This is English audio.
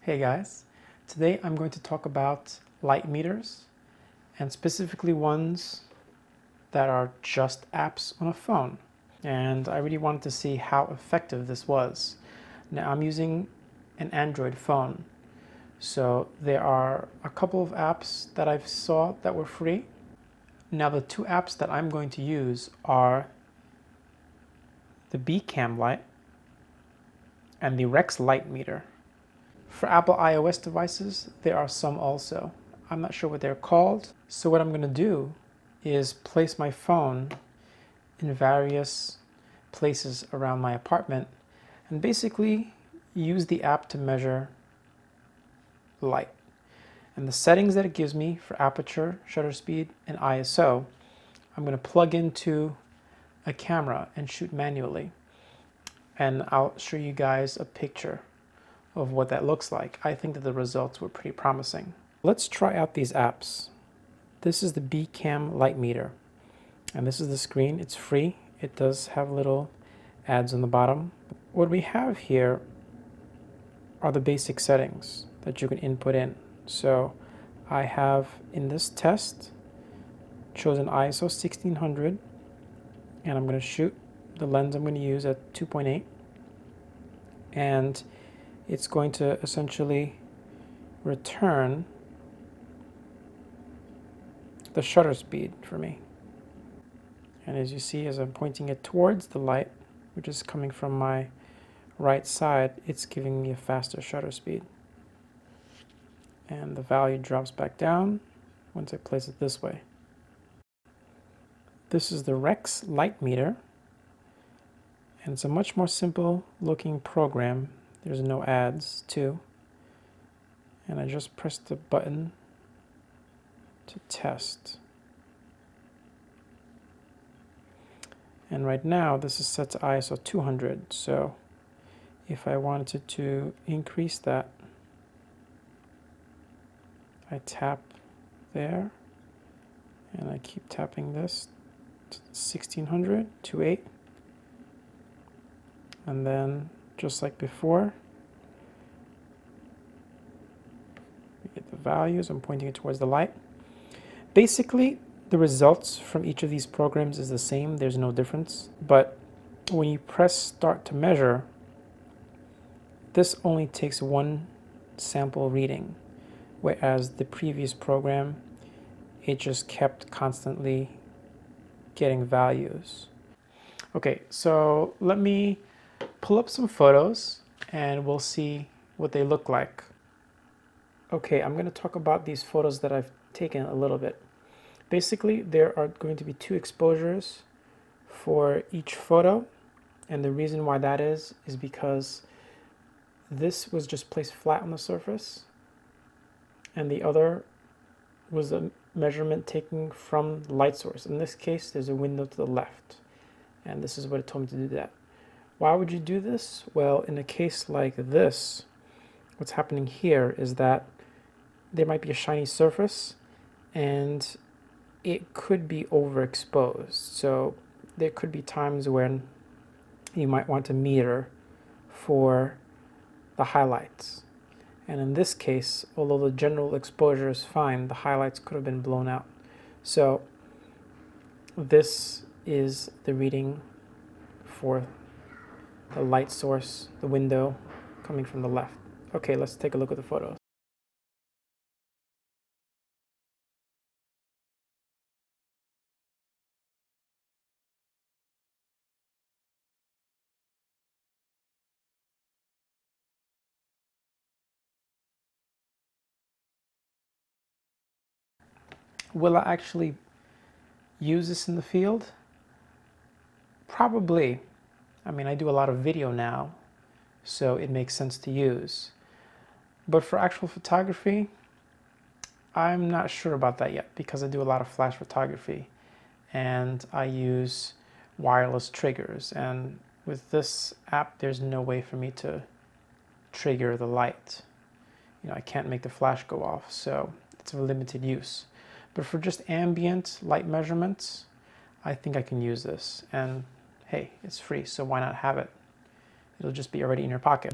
Hey guys, today I'm going to talk about light meters and specifically ones that are just apps on a phone. And I really wanted to see how effective this was. Now I'm using an Android phone, so there are a couple of apps that I've saw that were free. Now the two apps that I'm going to use are the Becam Light and the Rex Light Meter. For Apple iOS devices, there are some also. I'm not sure what they're called. So what I'm going to do is place my phone in various places around my apartment and basically use the app to measure light. And the settings that it gives me for aperture, shutter speed, and ISO, I'm going to plug into a camera and shoot manually. And I'll show you guys a picture of what that looks like. I think that the results were pretty promising. Let's try out these apps. This is the Becam Light Meter, and this is the screen. It's free. It does have little ads on the bottom. What we have here are the basic settings that you can input in. So I have, in this test, chosen ISO 1600, and I'm going to shoot the lens I'm going to use at 2.8, and it's going to essentially return the shutter speed for me. And as you see, as I'm pointing it towards the light, which is coming from my right side, it's giving me a faster shutter speed. And the value drops back down once I place it this way. This is the Rex Light Meter, and it's a much more simple looking program. There's no ads too. And I just press the button to test. And right now this is set to ISO 200, so if I wanted to increase that, I tap there and I keep tapping this to 1600 to 8, and then just like before, we get the values. I'm pointing it towards the light. Basically, the results from each of these programs is the same. There's no difference. But when you press start to measure, this only takes one sample reading, whereas the previous program, it just kept constantly getting values. Okay, so let me pull up some photos and we'll see what they look like. Okay, I'm going to talk about these photos that I've taken a little bit. Basically, there are going to be two exposures for each photo, and the reason why that is because this was just placed flat on the surface, and the other was a measurement taken from the light source. In this case, there's a window to the left, and this is what it told me to do that. Why would you do this? Well, in a case like this, what's happening here is that there might be a shiny surface and it could be overexposed. So there could be times when you might want to meter for the highlights. And in this case, although the general exposure is fine, the highlights could have been blown out. So this is the reading for the light source, the window coming from the left. Okay, let's take a look at the photos. Will I actually use this in the field? Probably. I mean, I do a lot of video now, so it makes sense to use. But for actual photography, I'm not sure about that yet because I do a lot of flash photography and I use wireless triggers, and with this app there's no way for me to trigger the light. I can't make the flash go off, so it's a limited use. But for just ambient light measurements, I think I can use this, and hey, it's free, so why not have it? It'll just be already in your pocket.